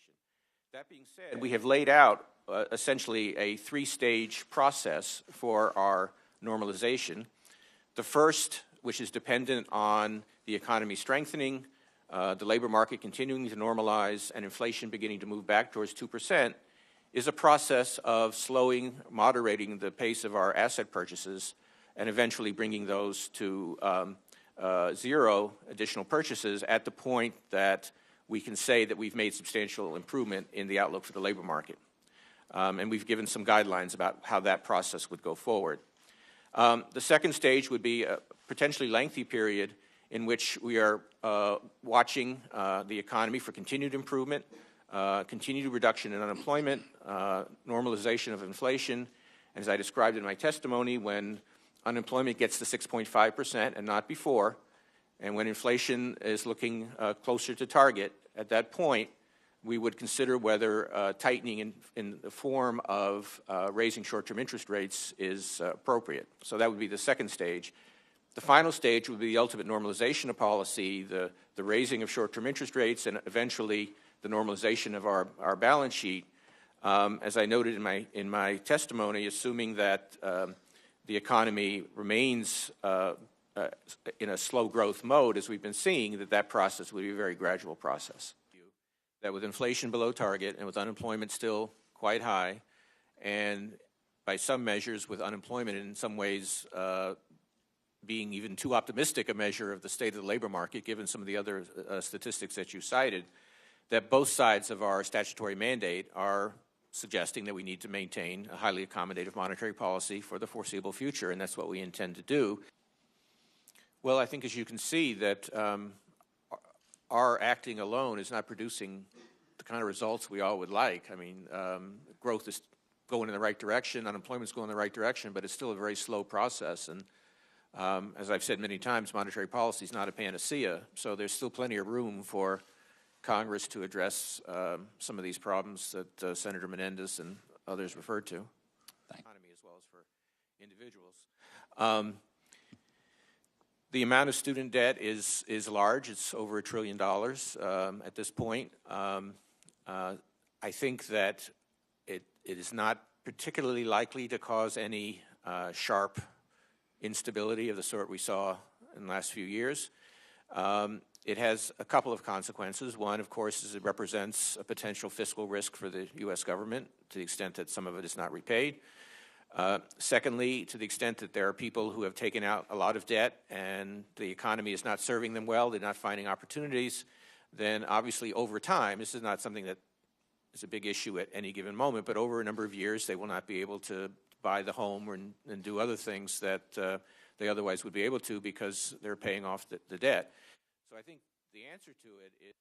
inflation. That being said, we have laid out essentially a three-stage process for our normalization. The first, which is dependent on the economy strengthening, the labor market continuing to normalize, and inflation beginning to move back towards 2%, is a process of slowing, moderating the pace of our asset purchases, and eventually bringing those to zero additional purchases at the point that we can say that we've made substantial improvement in the outlook for the labor market. And we've given some guidelines about how that process would go forward. The second stage would be a potentially lengthy period in which we are watching the economy for continued improvement, continued reduction in unemployment, normalization of inflation, and as I described in my testimony, when unemployment gets to 6.5% and not before, and when inflation is looking closer to target, at that point, we would consider whether tightening in the form of raising short-term interest rates is appropriate. So that would be the second stage. The final stage would be the ultimate normalization of policy, the raising of short-term interest rates, and eventually the normalization of our balance sheet. As I noted in my testimony, assuming that the economy remains in a slow growth mode, as we've been seeing, that process would be a very gradual process. That with inflation below target and with unemployment still quite high, and by some measures with unemployment in some ways being even too optimistic a measure of the state of the labor market, given some of the other statistics that you cited, that both sides of our statutory mandate are suggesting that we need to maintain a highly accommodative monetary policy for the foreseeable future, and that's what we intend to do. Well, I think as you can see that our acting alone is not producing the kind of results we all would like. I mean, growth is going in the right direction, unemployment's going in the right direction, but it's still a very slow process. And as I've said many times, monetary policy is not a panacea, so there's still plenty of room for Congress to address some of these problems that Senator Menendez and others referred to. Economy as well as for individuals. The amount of student debt is large. It's over $1 trillion at this point. I think that it is not particularly likely to cause any sharp instability of the sort we saw in the last few years. It has a couple of consequences. One, of course, is it represents a potential fiscal risk for the U.S. government to the extent that some of it is not repaid. Secondly, to the extent that there are people who have taken out a lot of debt and the economy is not serving them well, they're not finding opportunities, then obviously over time, this is not something that is a big issue at any given moment, but over a number of years, they will not be able to buy the home and do other things that they otherwise would be able to because they're paying off the debt. So I think the answer to it is